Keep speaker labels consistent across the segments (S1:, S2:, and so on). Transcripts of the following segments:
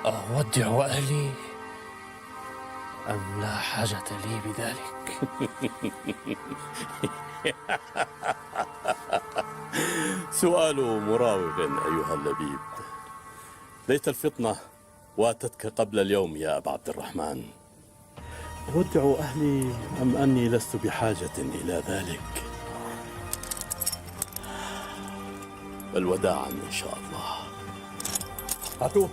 S1: أودع أهلي أم لا حاجة لي بذلك؟
S2: سؤال مراوغ أيها اللبيب. ليت الفطنة واتتك قبل اليوم يا أبا عبد الرحمن. أودع أهلي أم أني لست بحاجة إلى ذلك؟ بل وداعا إن شاء الله. هاتوه.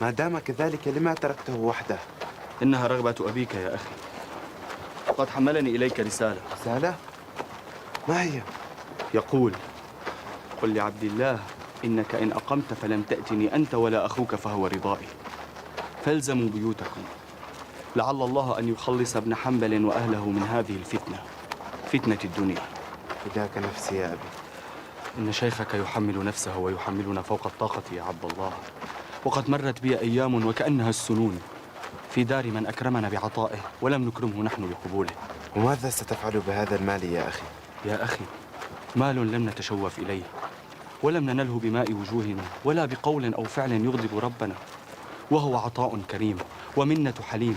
S3: ما دام كذلك لما تركته وحده؟
S4: إنها رغبة أبيك يا أخي. قد حملني إليك رسالة.
S3: رسالة؟ ما هي؟
S4: يقول: قل لعبد الله إنك إن أقمت فلم تأتني أنت ولا أخوك فهو رضائي، فالزموا بيوتكم لعل الله أن يخلص ابن حنبل وأهله من هذه الفتنة، فتنة الدنيا.
S3: فداك نفسي يا أبي.
S4: إن شيخك يحمل نفسه ويحملنا فوق الطاقة يا عبد الله، وقد مرت بي أيام وكأنها السنون في دار من أكرمنا بعطائه ولم نكرمه نحن بقبوله.
S3: وماذا ستفعل بهذا المال يا أخي؟
S4: يا أخي، مال لم نتشوف إليه ولم ننله بماء وجوهنا ولا بقول أو فعل يغضب ربنا، وهو عطاء كريم ومنة حليم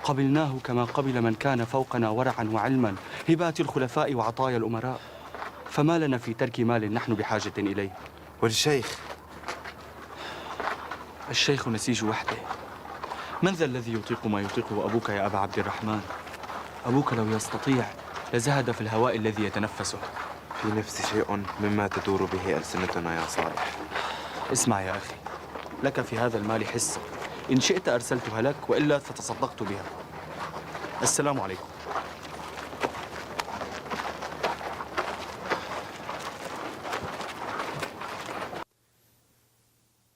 S4: قبلناه كما قبل من كان فوقنا ورعا وعلما، هبات الخلفاء وعطايا الأمراء، فما لنا في ترك مال نحن بحاجة إليه.
S3: والشيخ؟
S4: الشيخ نسيج وحده. من ذا الذي يطيق ما يطيقه أبوك يا أبا عبد الرحمن؟ أبوك لو يستطيع لزهد في الهواء الذي يتنفسه.
S3: في نفسي شيء مما تدور به ألسنتنا يا صالح.
S4: اسمع يا أخي، لك في هذا المال حصة، إن شئت أرسلتها لك وإلا فتصدقت بها. السلام عليكم.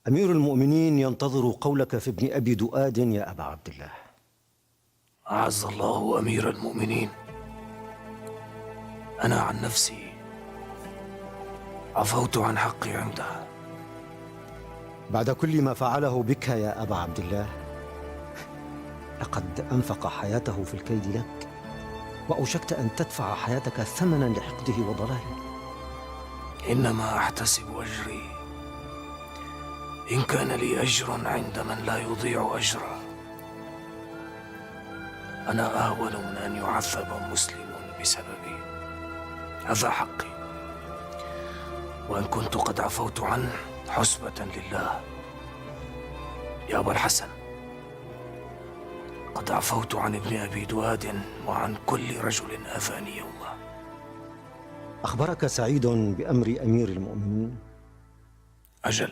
S5: أمير المؤمنين ينتظر قولك في ابن أبي دؤاد يا أبا عبد الله.
S1: أعز الله أمير المؤمنين. أنا عن نفسي عفوت عن حقي عنده.
S5: بعد كل ما فعله بك يا أبا عبد الله، لقد أنفق حياته في الكيد لك، وأوشكت أن تدفع حياتك ثمنا لحقده وضلاله.
S1: إنما أحتسب أجري إن كان لي أجر عند من لا يضيع أجره. أنا أهون من أن يعذب مسلم بسببي، هذا حقي، وإن كنت قد عفوت عنه حسبة لله. يا أبا الحسن، قد عفوت عن ابن أبي دواد وعن كل رجل أذاني يوما.
S5: أخبرك سعيد بأمر أمير المؤمنين؟
S1: أجل،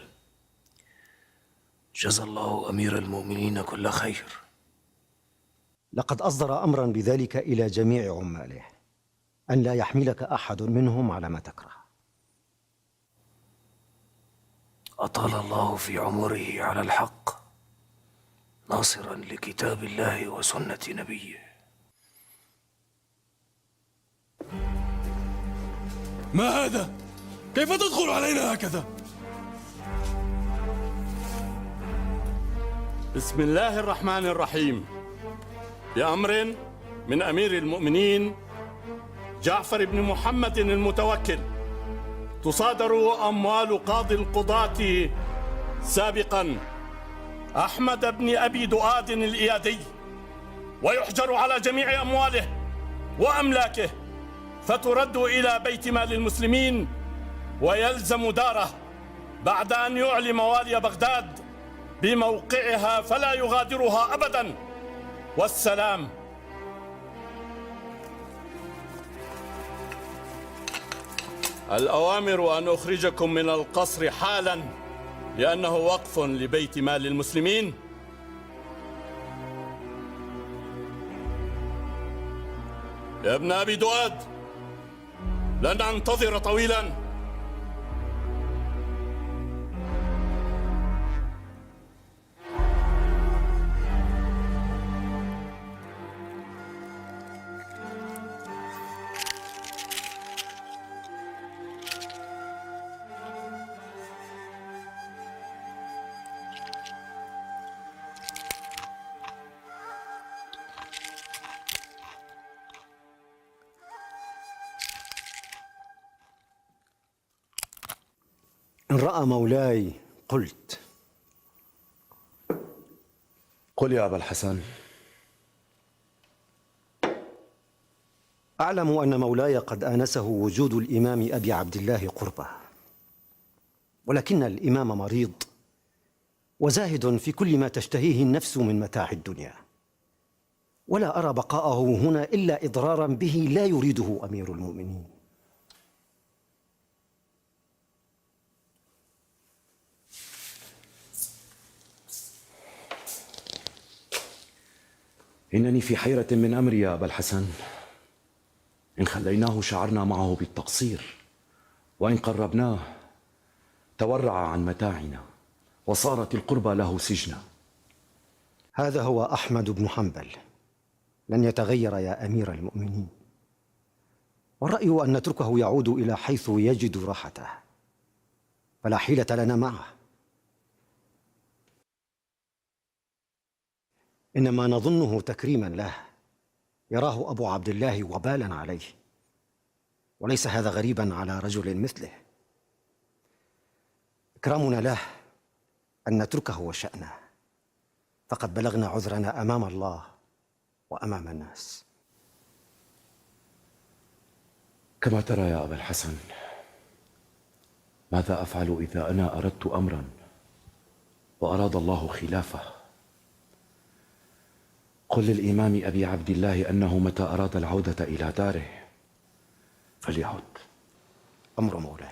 S1: جزى الله أمير المؤمنين كل خير.
S5: لقد أصدر أمرا بذلك إلى جميع عماله، أن لا يحملك أحد منهم على ما تكره.
S1: أطال الله في عمره على الحق، ناصرا لكتاب الله وسنة نبيه.
S2: ما هذا؟ كيف تدخل علينا هكذا؟ بسم الله الرحمن الرحيم. بأمر من أمير المؤمنين جعفر بن محمد المتوكل تصادر أموال قاضي القضاة سابقا أحمد بن أبي دؤاد الإيادي، ويحجر على جميع أمواله وأملاكه، فترد إلى بيت مال المسلمين ويلزم داره، بعد أن يعلم والي بغداد بموقعها فلا يغادرها أبدا. والسلام. الأوامر أن أخرجكم من القصر حالا، لأنه وقف لبيت مال المسلمين. يا ابن أبي دؤاد، لن ننتظر طويلا.
S5: إن رأى مولاي قلت.
S6: قل يا أبا الحسن.
S5: أعلم أن مولاي قد آنسه وجود الإمام أبي عبد الله قربه، ولكن الإمام مريض وزاهد في كل ما تشتهيه النفس من متاع الدنيا، ولا أرى بقاءه هنا إلا إضرارا به لا يريده أمير المؤمنين.
S6: إنني في حيرة من أمري يا أبا الحسن. إن خليناه شعرنا معه بالتقصير، وإن قربناه تورع عن متاعنا، وصارت القربى له سجنا.
S5: هذا هو أحمد بن حنبل، لن يتغير يا أمير المؤمنين، والرأي أن نتركه يعود إلى حيث يجد راحته، فلا حيلة لنا معه. إنما نظنه تكريما له، يراه أبو عبد الله وبالا عليه، وليس هذا غريبا على رجل مثله. إكرامنا له أن نتركه وشأنه، فقد بلغنا عذرنا أمام الله وأمام الناس.
S6: كما ترى يا أبا الحسن، ماذا أفعل إذا أنا أردت أمرا وأراد الله خلافه؟ قل للإمام أبي عبد الله أنه متى أراد العودة إلى داره فليعد.
S5: أمر مولاي.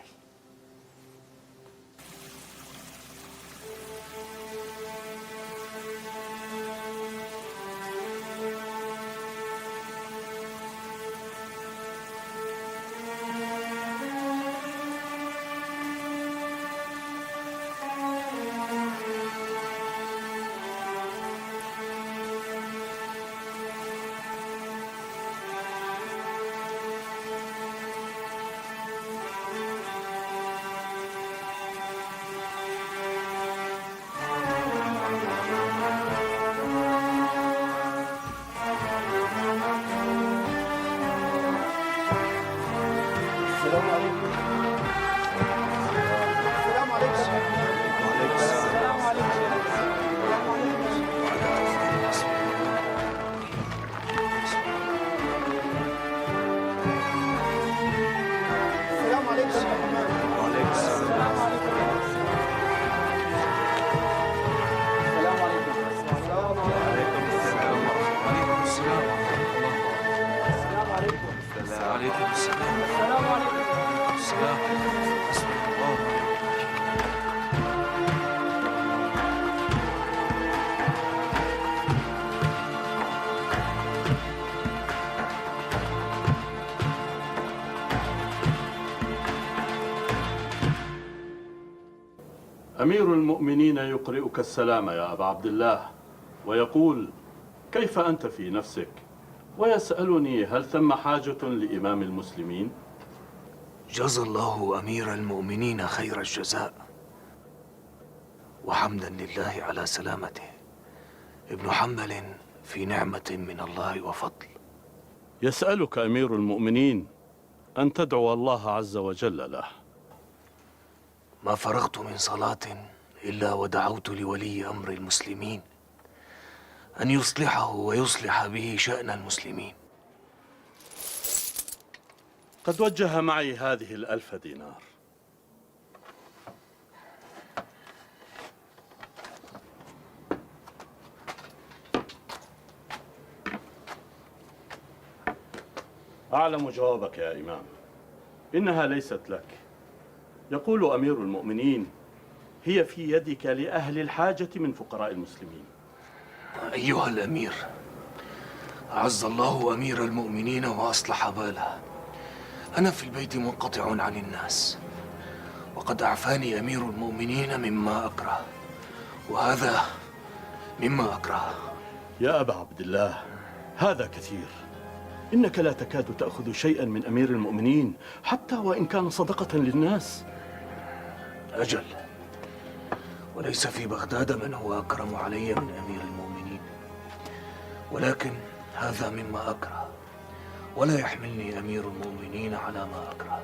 S2: أمير المؤمنين يقرئك السلام يا أبا عبد الله، ويقول: كيف أنت في نفسك؟ ويسألني: هل ثم حاجة لإمام المسلمين؟
S1: جزى الله أمير المؤمنين خير الجزاء، وحمدا لله على سلامته. ابن حنبل في نعمة من الله وفضل.
S2: يسألك أمير المؤمنين أن تدعو الله عز وجل له.
S1: ما فرغت من صلاة إلا ودعوت لولي أمر المسلمين أن يصلحه ويصلح به شأن المسلمين.
S2: قد وجه معي هذه 1000 دينار. أعلم جوابك يا إمام، إنها ليست لك. يقول أمير المؤمنين: هي في يدك لأهل الحاجة من فقراء المسلمين.
S1: أيها الأمير، أعز الله أمير المؤمنين وأصلح باله. أنا في البيت منقطع عن الناس، وقد أعفاني أمير المؤمنين مما أكره، وهذا مما أكره.
S2: يا أبا عبد الله، هذا كثير. إنك لا تكاد تأخذ شيئا من أمير المؤمنين حتى وإن كان صدقة للناس.
S1: أجل، وليس في بغداد من هو أكرم علي من أمير المؤمنين، ولكن هذا مما أكره، ولا يحملني أمير المؤمنين على ما أكره.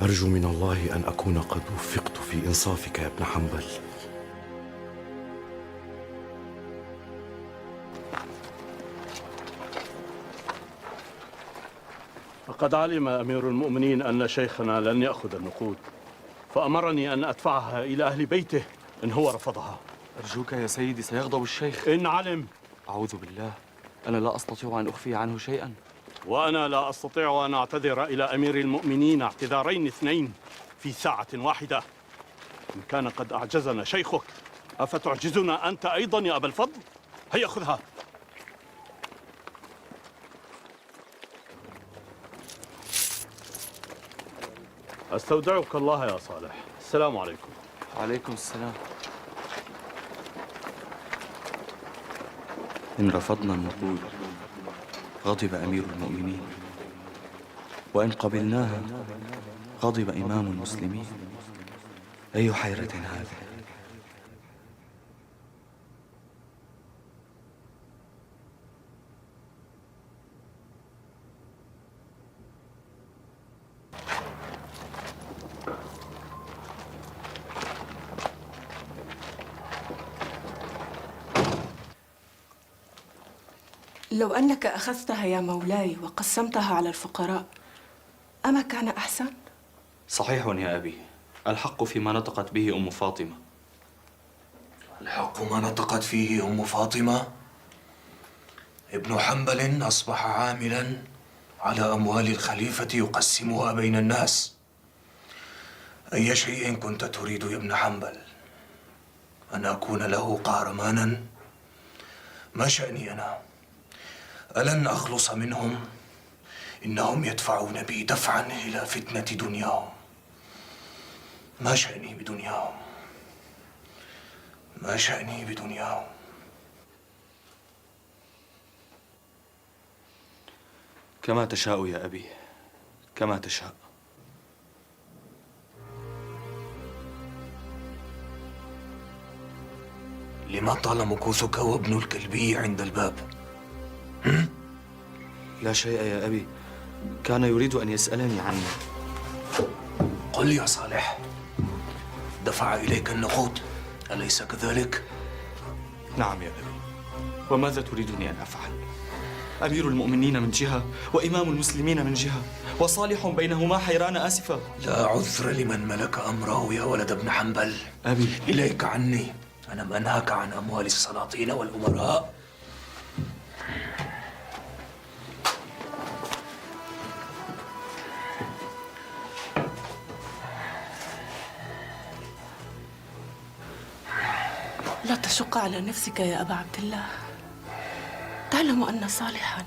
S6: أرجو من الله أن أكون قد وفقت في إنصافك يا ابن حنبل.
S2: فقد علم أمير المؤمنين أن شيخنا لن يأخذ النقود، فأمرني أن أدفعها إلى أهل بيته إن هو رفضها.
S4: أرجوك يا سيدي، سيغضب الشيخ.
S2: إن علم.
S4: أعوذ بالله. أنا لا أستطيع أن أخفي عنه شيئا.
S2: وأنا لا أستطيع أن أعتذر إلى أمير المؤمنين اعتذارين اثنين في ساعة واحدة. إن كان قد أعجزنا شيخك، أفتعجزنا أنت أيضا يا أبا الفضل؟ هيا خذها. أستودعك الله يا صالح. السلام عليكم.
S4: عليكم السلام. إن رفضنا النقود غضب أمير المؤمنين، وإن قبلناها غضب إمام المسلمين. أي حيرة هذه!
S7: لو أنك أخذتها يا مولاي وقسمتها على الفقراء أما كان أحسن؟
S4: صحيح يا أبي، الحق فيما نطقت به أم فاطمة.
S1: الحق ما نطقت فيه أم فاطمة. ابن حنبل أصبح عاملا على أموال الخليفة يقسمها بين الناس. أي شيء كنت تريد يا ابن حنبل؟ أن أكون له قهرمانا؟ ما شأني أنا؟ ألن أخلص منهم؟ إنهم يدفعون بي دفعا إلى فتنة دنياهم. ما شأني بدنياهم؟ ما شأني بدنياهم؟
S4: كما تشاء يا أبي، كما تشاء.
S1: لما طال مكوثك وابن الكلبي عند الباب؟
S4: لا شيء يا أبي، كان يريد أن يسألني عني.
S1: قل يا صالح، دفع إليك النقود أليس كذلك؟
S4: نعم يا أبي، وماذا تريدني أن أفعل؟ أمير المؤمنين من جهة وإمام المسلمين من جهة، وصالح بينهما حيران آسفة.
S1: لا عذر لمن ملك أمره يا ولد ابن حنبل.
S4: أبي،
S1: إليك عني، أنا منهك عن أموال السلاطين والأمراء.
S7: لا تشق على نفسك يا أبا عبد الله. تعلم أن صالحا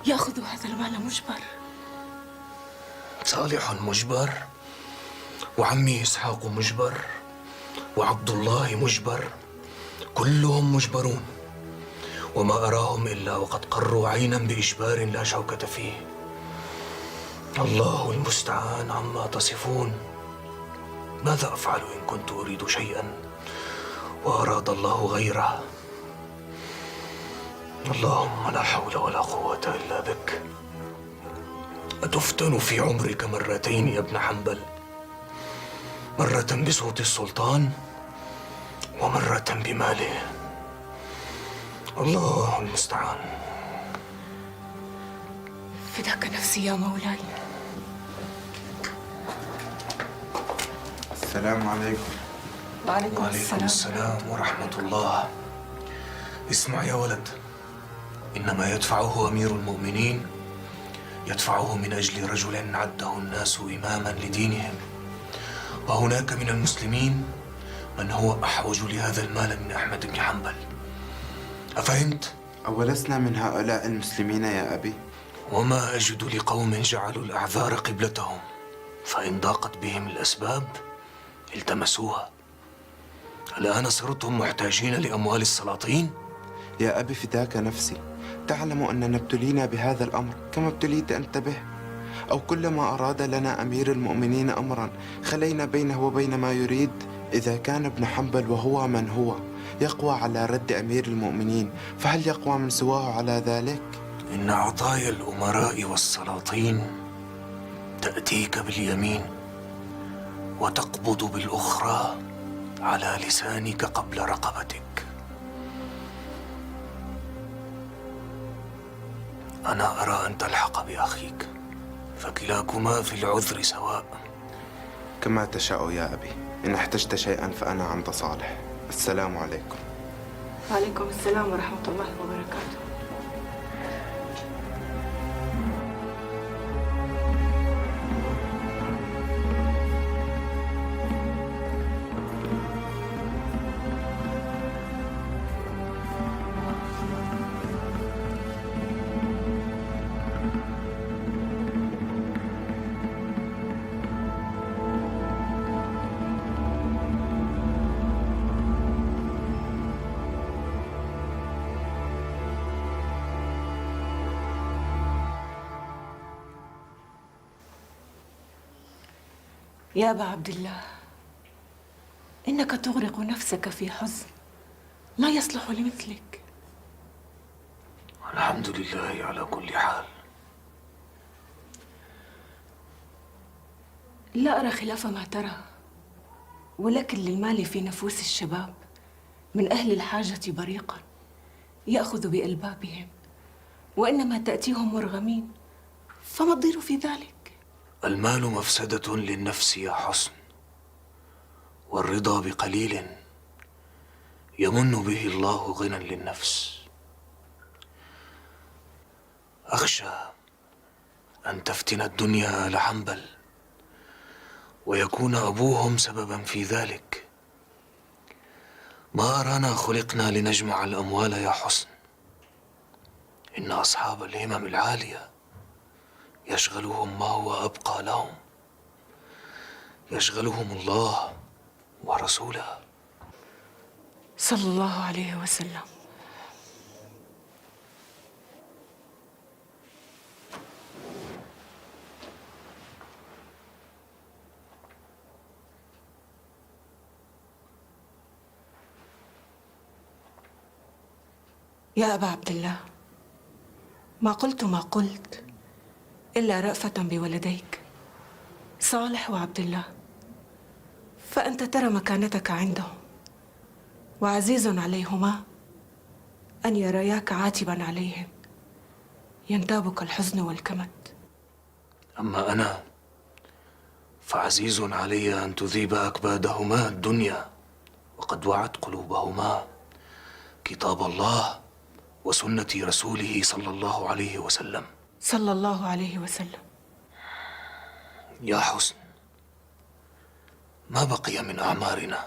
S7: يأخذ هذا المال مجبر.
S1: صالح مجبر، وعمي إسحاق مجبر، وعبد الله مجبر، كلهم مجبرون، وما أراهم إلا وقد قروا عينا بإجبار لا شوكة فيه. الله المستعان عما تصفون. ماذا أفعل إن كنت أريد شيئا وأراد الله غيره؟ اللهم لا حول ولا قوة إلا بك. أتفتن في عمرك مرتين يا ابن حنبل؟ مرة بصوت السلطان ومرة بماله. الله المستعان.
S7: فداك نفسي يا مولاي.
S3: السلام عليكم.
S7: وعليكم
S1: وعليكم السلام ورحمة الله. اسمع يا ولد، إنما يدفعه أمير المؤمنين يدفعه من أجل رجل عده الناس إماما لدينهم، وهناك من المسلمين من هو أحوج لهذا المال من أحمد بن حنبل. أفهمت؟
S3: أولسنا من هؤلاء المسلمين يا أبي؟
S1: وما أجد لقوم جعلوا الأعذار قبلتهم، فإن ضاقت بهم الأسباب التمسوها. الآن صرتم محتاجين لأموال السلاطين؟
S3: يا أبي فداك نفسي، تعلم أننا ابتلينا بهذا الأمر كما ابتليت أنت به. أو كلما أراد لنا أمير المؤمنين أمرا خلينا بينه وبين ما يريد. إذا كان ابن حنبل وهو من هو يقوى على رد أمير المؤمنين، فهل يقوى من سواه على ذلك؟
S1: إن عطايا الأمراء والسلاطين تأتيك باليمين وتقبض بالأخرى على لسانك قبل رقبتك. أنا أرى أن تلحق بأخيك، فكلاكما في العذر سواء.
S3: كما تشاء يا أبي. إن احتجت شيئا فأنا عند صالح. السلام عليكم.
S7: وعليكم السلام ورحمة الله وبركاته. يا أبا عبد الله، إنك تغرق نفسك في حزن لا يصلح لمثلك.
S1: الحمد لله على كل حال.
S7: لا أرى خلاف ما ترى، ولكن للمال في نفوس الشباب من أهل الحاجة بريقا يأخذ بألبابهم، وإنما تأتيهم مرغمين، فما الضير في ذلك؟
S1: المال مفسدة للنفس يا حسن، والرضا بقليل يمن به الله غنى للنفس. أخشى أن تفتن الدنيا آل حنبل ويكون أبوهم سببا في ذلك. ما أرانا خلقنا لنجمع الأموال يا حسن، إن أصحاب الهمم العالية يشغلهم ما هو أبقى لهم، يشغلهم الله ورسوله
S7: صلى الله عليه وسلم. يا أبا عبد الله، ما قلت ما قلت إلا رأفة بولديك صالح وعبد الله، فأنت ترى مكانتك عندهم، وعزيز عليهما أن يرياك عاتبا عليهم ينتابك الحزن والكمد.
S1: أما أنا فعزيز علي أن تذيب أكبادهما الدنيا، وقد وعت قلوبهما كتاب الله وسنة رسوله صلى الله عليه وسلم.
S7: صلى الله عليه وسلم.
S1: يا حسن، ما بقي من أعمارنا،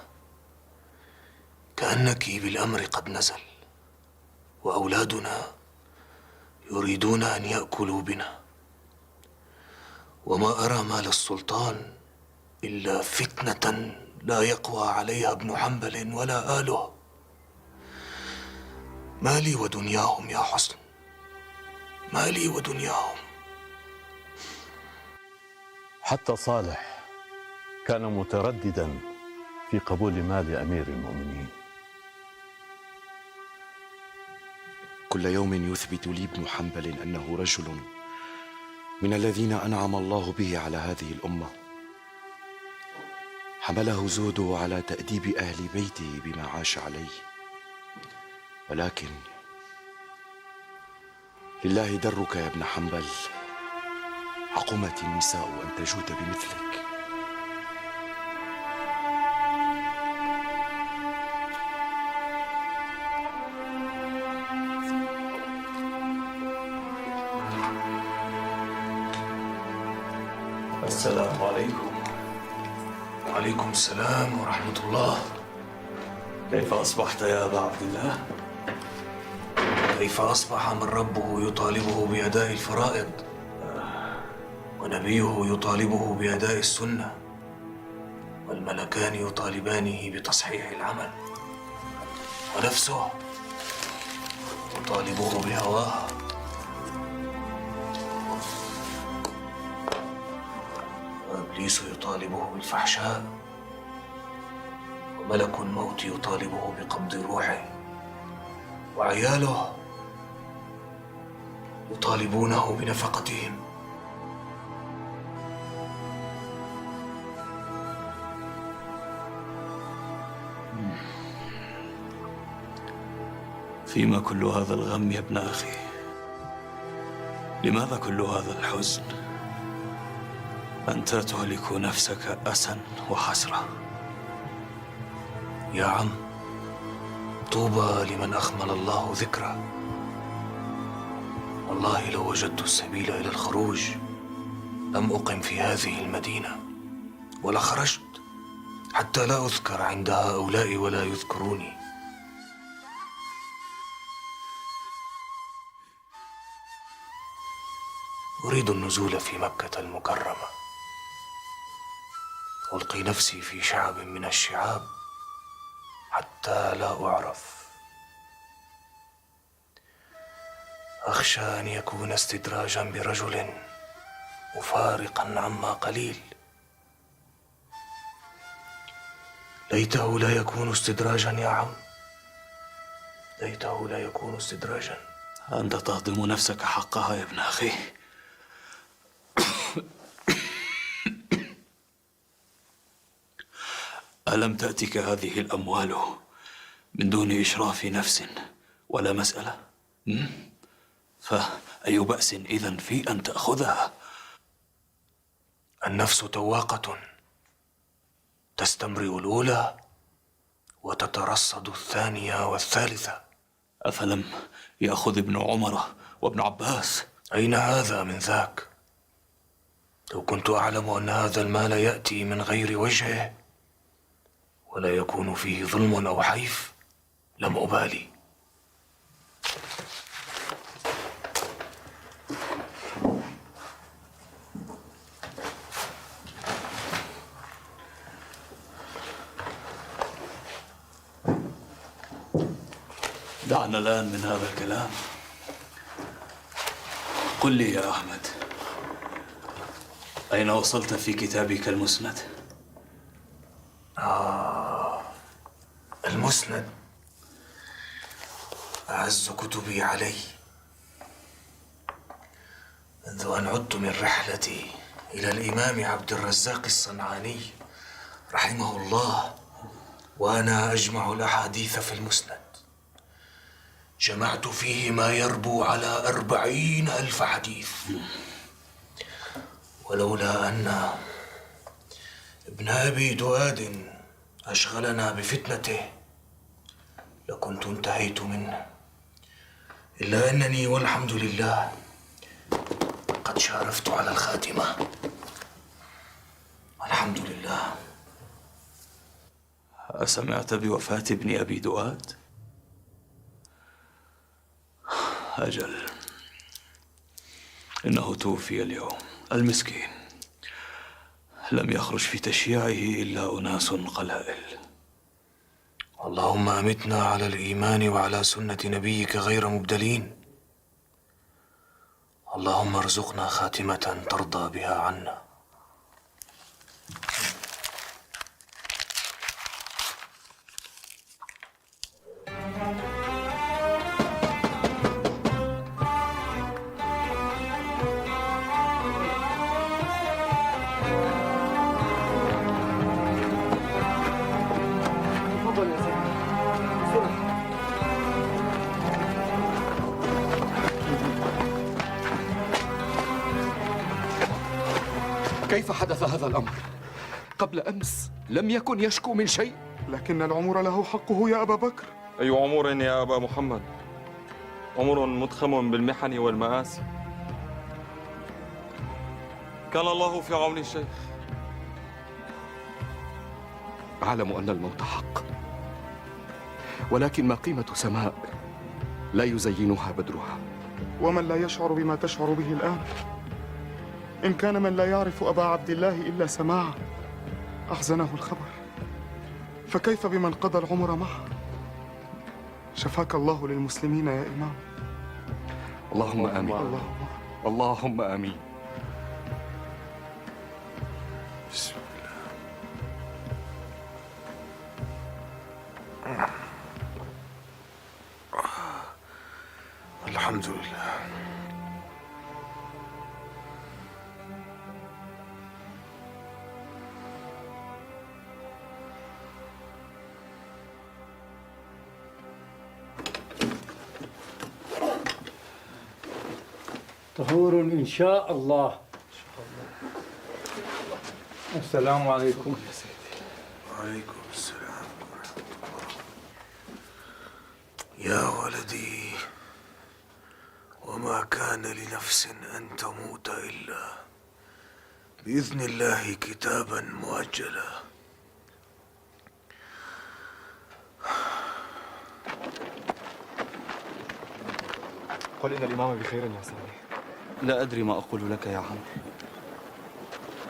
S1: كأنك بالأمر قد نزل، وأولادنا يريدون أن يأكلوا بنا، وما أرى مال السلطان إلا فتنة لا يقوى عليها ابن حنبل ولا آله. مالي ودنياهم يا حسن، مالي ودنياهم.
S2: حتى صالح كان مترددا في قبول مال أمير المؤمنين.
S6: كل يوم يثبت لي ابن حنبل أنه رجل من الذين أنعم الله به على هذه الأمة، حمله زهده على تأديب أهل بيته بما عاش عليه. ولكن لله درك يا ابن حنبل، عقمت النساء أن تجود بمثلك.
S1: السلام عليكم. وعليكم السلام ورحمة الله. كيف أصبحت يا أبا عبد الله؟ كيف أصبح من ربه يطالبه بأداء الفرائض، ونبيه يطالبه بأداء السنة، والملكان يطالبانه بتصحيح العمل، ونفسه يطالبه بهواها، وإبليس يطالبه بالفحشاء، وملك الموت يطالبه بقبض روحه، وعياله يطالبونه بنفقتهم. فيما كل هذا الغم يا ابن أخي؟ لماذا كل هذا الحزن؟ أنت تهلك نفسك أسا وحسرة. يا عم، طوبى لمن أخمل الله ذكره. والله لو وجدت السبيل إلى الخروج لم أقم في هذه المدينة، ولخرجت حتى لا أذكر عند هؤلاء ولا يذكروني. أريد النزول في مكة المكرمة، ألقي نفسي في شعب من الشعاب حتى لا أعرف. أخشى أن يكون استدراجا برجل مفارقا عما قليل، ليته لا يكون استدراجا يا عم، ليته لا يكون استدراجا.
S2: أنت تهضم نفسك حقها يا ابن أخي. ألم تأتك هذه الأموال من دون إشراف نفس ولا مسألة؟ فأي بأس إذن في أن تأخذها؟
S1: النفس تواقة، تستمرئ الأولى وتترصد الثانية والثالثة.
S2: أفلم يأخذ ابن عمر وابن عباس؟
S1: أين هذا من ذاك؟ لو كنت أعلم أن هذا المال يأتي من غير وجهه ولا يكون فيه ظلم أو حيف لم أبالي.
S2: دعنا الآن من هذا الكلام. قل لي يا أحمد، أين وصلت في كتابك المسند؟
S1: المسند أعز كتبي علي منذ أن عدت من رحلتي إلى الإمام عبد الرزاق الصنعاني رحمه الله، وأنا أجمع الأحاديث في المسند. جمعت فيه ما يربو على 40,000 حديث، ولولا أن ابن أبي دؤاد أشغلنا بفتنته لكنت انتهيت منه، إلا أنني والحمد لله قد شارفت على الخاتمة، والحمد لله.
S2: أسمعت بوفاة ابن أبي دؤاد؟ أجل، إنه توفي اليوم المسكين، لم يخرج في تشييعه إلا أناس قلائل.
S1: اللهم أمتنا على الإيمان وعلى سنة نبيك غير مبدلين. اللهم ارزقنا خاتمة ترضى بها عنا.
S8: كيف حدث هذا الأمر؟ قبل أمس لم يكن يشكو من شيء.
S9: لكن العمر له حقه يا أبا بكر.
S10: أي عمر يا أبا محمد؟ عمر مدخم بالمحن والمآسي. كان الله في عون الشيخ.
S8: أعلم أن الموت حق، ولكن ما قيمة سماء لا يزينها بدرها؟
S9: ومن لا يشعر بما تشعر به الآن؟ إن كان من لا يعرف أبا عبد الله إلا سماعا أحزنه الخبر، فكيف بمن قضى العمر معه؟ شفاك الله للمسلمين يا إمام.
S8: اللهم آمين. اللهم آمين.
S1: بسم الله. الحمد لله.
S11: طهور إن شاء الله. السلام عليكم.
S1: وعليكم السلام ورحمة الله. يا ولدي، وما كان لنفس أن تموت إلا بإذن الله كتابا مؤجلا.
S9: قل إن الإمام بخير يا صالح.
S4: لا أدري ما أقول لك يا عم،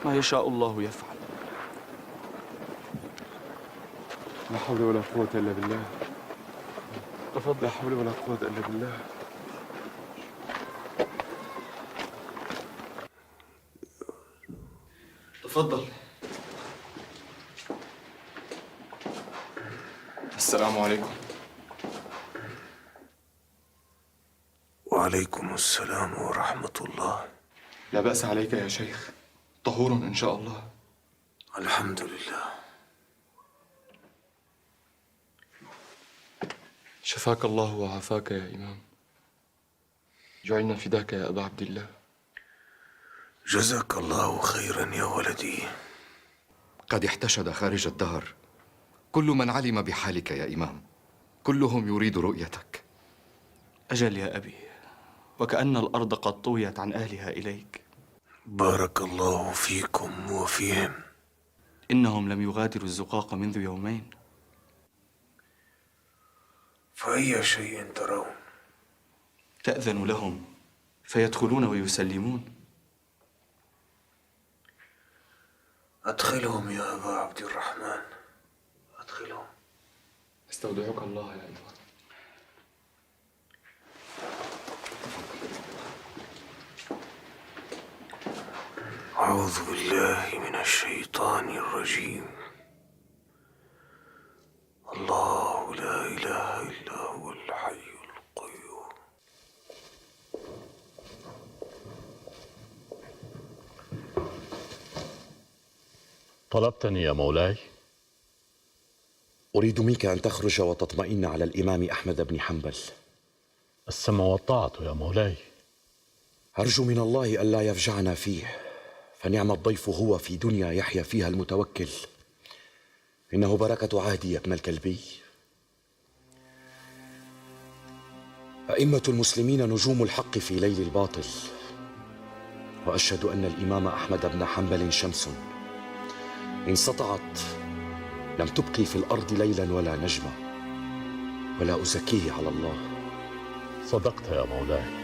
S4: ما يشاء الله يفعل.
S9: لا حول ولا قوة إلا بالله. لا حول ولا قوة إلا بالله.
S4: تفضل.
S9: السلام عليكم.
S1: وعليكم السلام ورحمة الله.
S9: لا بأس عليك يا شيخ، طهور إن شاء الله.
S1: الحمد لله.
S9: شفاك الله وعافاك يا إمام. جعلنا فداك يا أبا عبد الله.
S1: جزاك الله خيرا يا ولدي.
S8: قد احتشد خارج الدار كل من علم بحالك يا إمام، كلهم يريد رؤيتك.
S4: أجل يا أبي، وكأن الأرض قد طويت عن أهلها إليك.
S1: بارك الله فيكم وفيهم.
S4: إنهم لم يغادروا الزقاق منذ يومين.
S1: فأي شيء ترون؟
S4: تأذن لهم فيدخلون ويسلمون.
S1: أدخلهم يا أبا عبد الرحمن، أدخلهم.
S9: استودعك الله يا إمام.
S1: أعوذ بالله من الشيطان الرجيم. الله لا إله إلا هو الحي القيوم.
S2: طلبتني يا مولاي؟
S6: أريد منك أن تخرج وتطمئن على الإمام أحمد بن حنبل.
S2: السمع والطاعة يا مولاي.
S6: أرجو من الله ألا يفجعنا فيه، فنعم الضيف هو في دنيا يحيا فيها المتوكل. إنه بركة عهدي يا ابن الكلبي. أئمة المسلمين نجوم الحق في ليل الباطل، وأشهد أن الإمام أحمد بن حنبل شمس إن سطعت لم تبقي في الأرض ليلا ولا نجما، ولا أزكيه على الله.
S2: صدقت يا مولاي.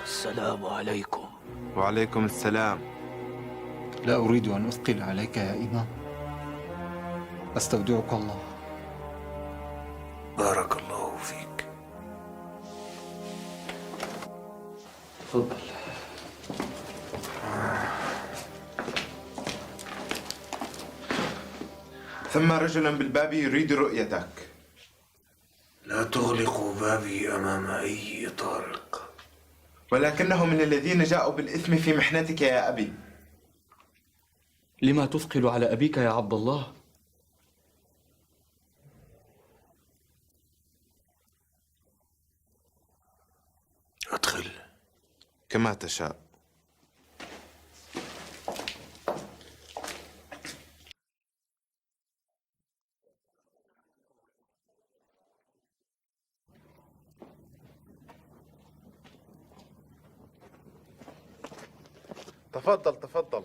S1: السلام عليكم.
S3: وعليكم السلام.
S11: لا أريد أن أثقل عليك يا إمام، أستودعك الله.
S1: بارك الله فيك.
S4: تفضل.
S3: ثم رجل بالباب يريد رؤيتك.
S1: لا تغلقوا بابي أمام أي طارق.
S3: ولكنه من الذين جاءوا بالإثم في محنتك يا أبي.
S4: لما تثقل على أبيك يا عبد الله؟
S1: أدخل.
S3: كما تشاء. تفضل تفضل.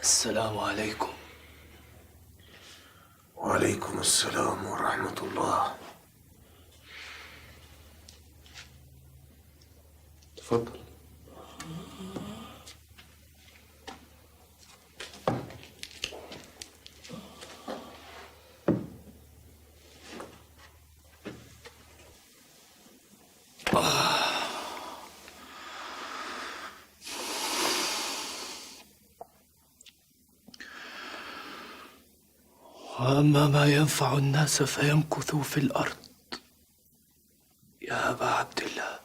S1: السلام عليكم. وعليكم السلام ورحمة الله.
S9: تفضل.
S1: وأما ما ينفع الناس فيمكثوا في الأرض. يا أبا عبد الله،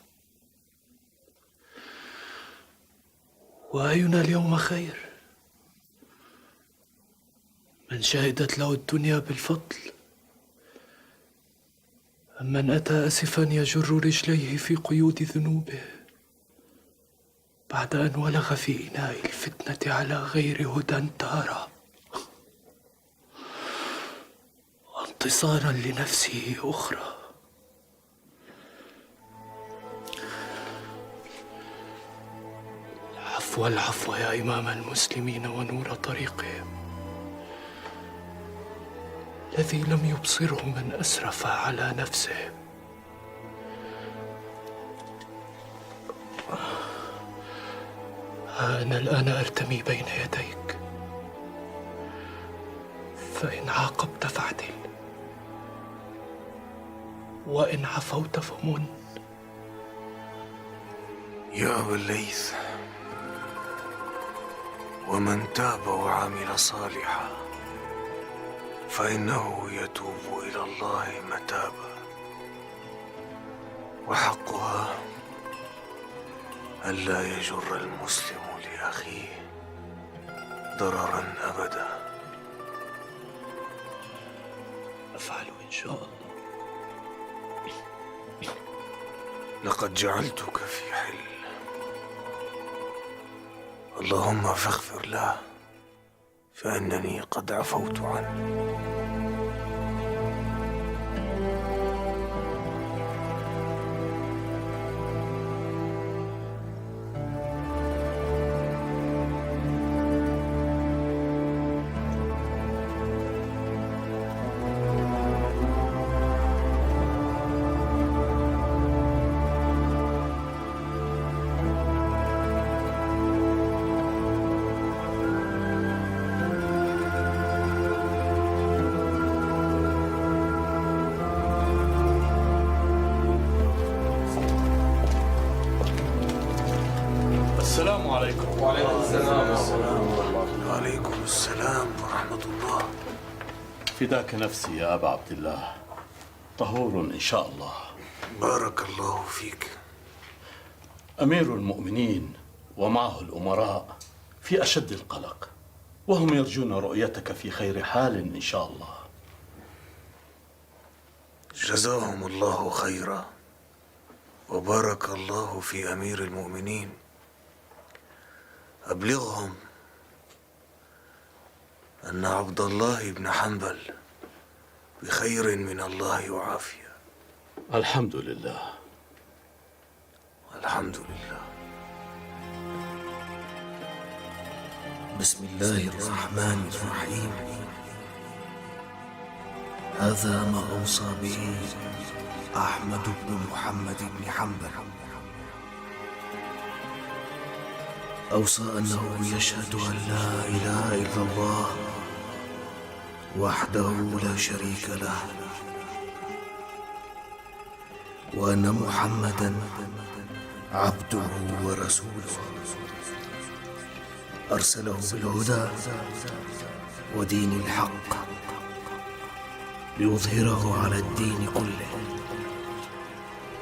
S1: وأينا اليوم خير من من شهدت له الدنيا بالفضل، أم من أتى أسفا يجر رجليه في قيود ذنوبه بعد أن ولغ في إناء الفتنة على غير هدى تارة، وانتصارا لنفسه أخرى. العفو يا إمام المسلمين ونور طريقهم، الذي لم يبصره من أسرف على نفسه. أنا الآن أرتمي بين يديك، فإن عاقبت فاعدل، وإن عفوت فمن.
S12: يا أبا الليث، ومن تاب وعمل صالحا فإنه يتوب إلى الله متابا، وحقها ألا يجر المسلم لأخيه ضررا أبدا.
S1: أفعل إن شاء الله.
S12: لقد جعلتك في حل، اللهم فاغفر له فإنني قد عفوت عنه.
S2: السلام عليكم.
S1: وعليكم السلام.
S12: وعليكم السلام ورحمة الله.
S2: فداك نفسي يا أبا عبد الله، طهور إن شاء الله.
S12: بارك الله فيك.
S2: أمير المؤمنين ومعه الأمراء في أشد القلق، وهم يرجون رؤيتك في خير حال إن شاء الله.
S12: جزاهم الله خيرا، وبارك الله في أمير المؤمنين. أبلغهم أن عبد الله بن حنبل بخير من الله وعافية.
S2: الحمد لله.
S12: الحمد لله. بسم الله الرحمن الرحيم. هذا ما أوصى به أحمد بن محمد بن حنبل. أوصى أنه يشهد أن لا إله إلا الله وحده لا شريك له، وأن محمدًا عبده ورسوله، أرسله بالهدى ودين الحق ليظهره على الدين كله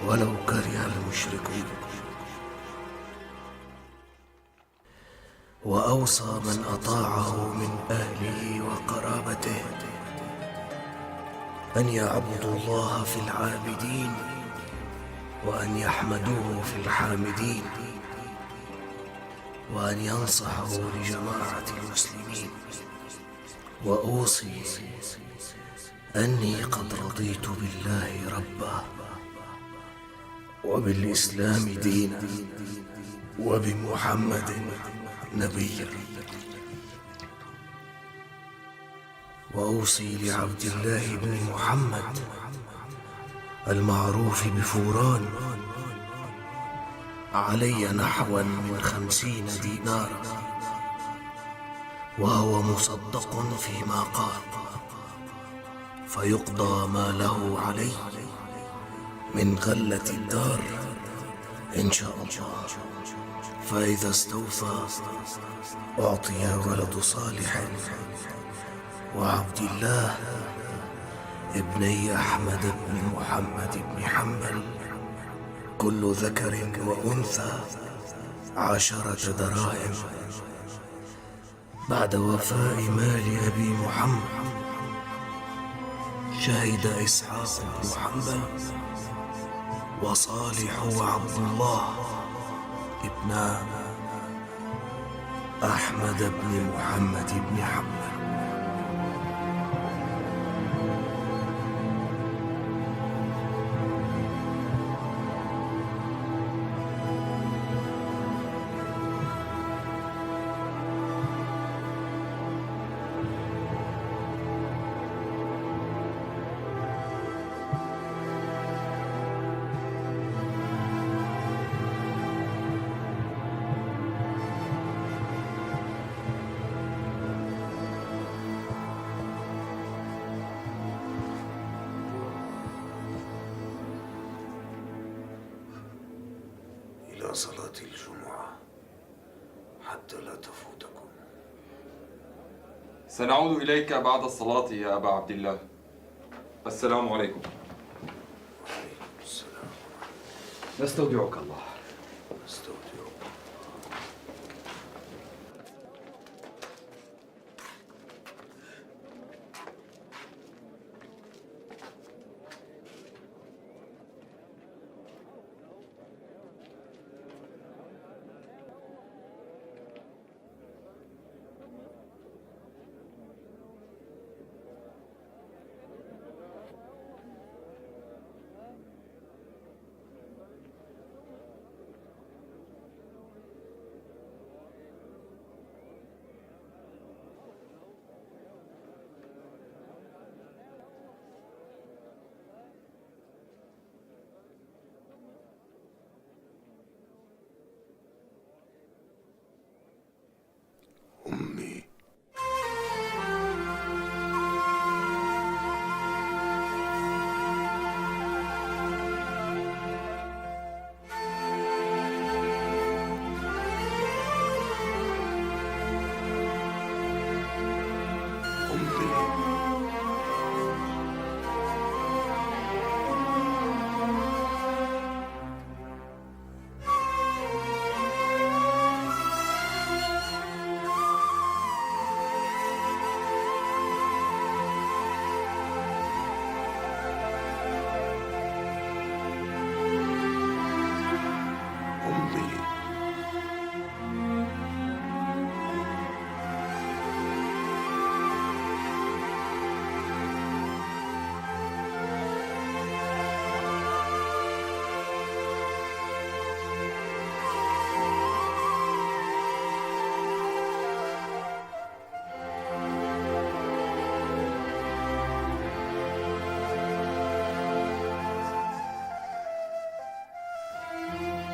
S12: ولو كره المشركون. وأوصى من أطاعه من أهله وقرابته أن يعبدوا الله في العابدين وأن يحمدوه في الحامدين، وأن ينصحوا لجماعة المسلمين. وأوصي أني قد رضيت بالله ربا، وبالإسلام دينا، وبمحمد نبيا. وأوصي لعبد الله بن محمد المعروف بفوران علي نحوا من 50 دينارا، وهو مصدق فيما قال، فيقضى ما له علي من غلة الدار إن شاء الله. فإذا استوفى أعطي ولد صالح وعبد الله ابني أحمد بن محمد بن حنبل كل ذكر وأنثى 10 دراهم بعد وفاء مال أبي محمد شهد إسحاق بن حنبل وصالح وعبد الله ابن أحمد بن محمد بن حنبل. إلى صلاة الجمعة حتى لا تفوتكم.
S10: سنعود إليك بعد الصلاة يا أبا عبد الله. السلام عليكم.
S1: وعليكم السلام.
S6: نستودعك الله.
S1: استودعك. أمي.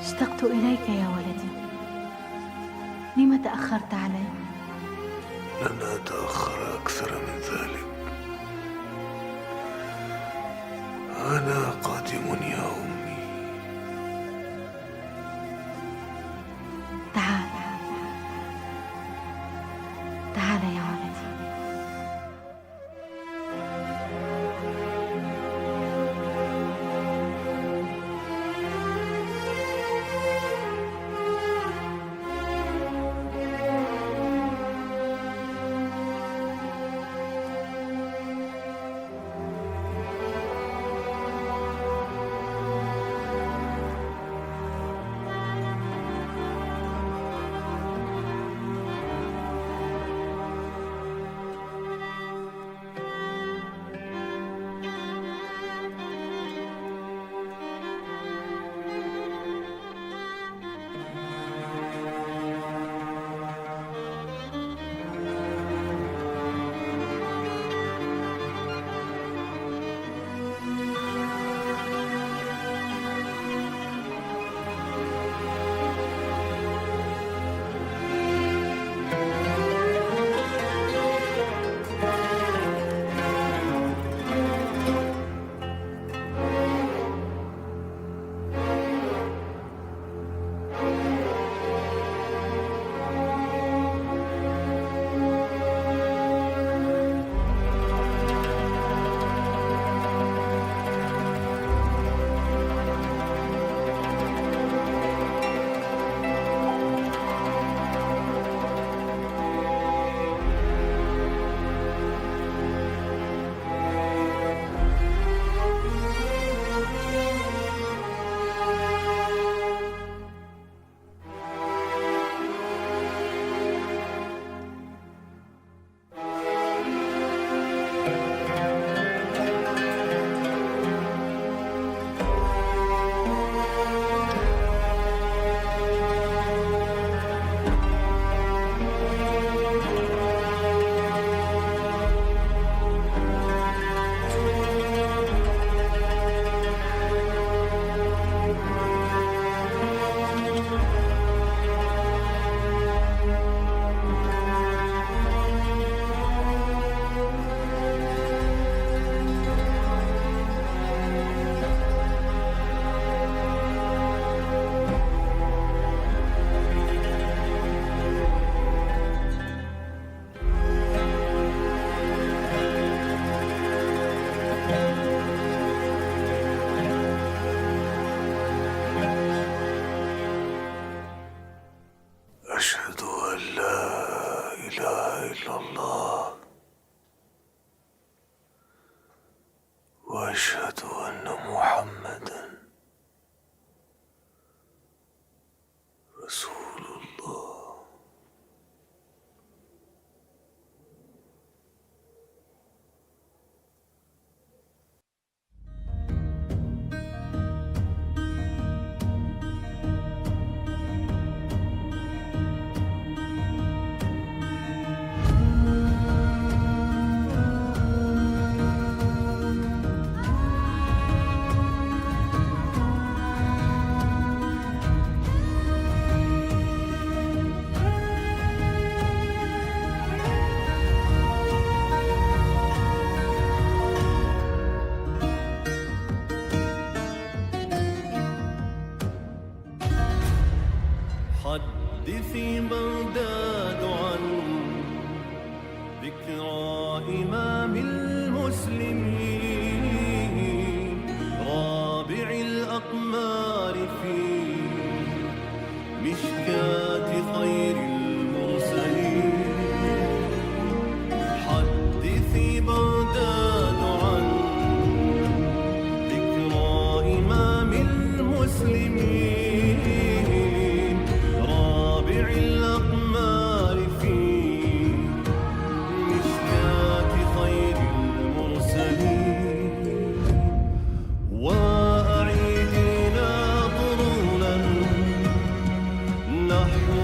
S13: اشتقت إليك يا ولدي. لم تأخرت علي؟
S12: لن أتأخر أكثر من ذلك. أنا قادم يا أمي.
S13: تعال تعال يا ولدي.
S12: رسول الله.
S14: حدثي بغداد عن ذكرى إمام المسلمين رابع الأقمار في مشكاة خير المرسلين. حدثي بغداد عن ذكرى إمام المسلمين رابع الأقمار في مشكاة خير المرسلين. وأعيدنا قرونا نحو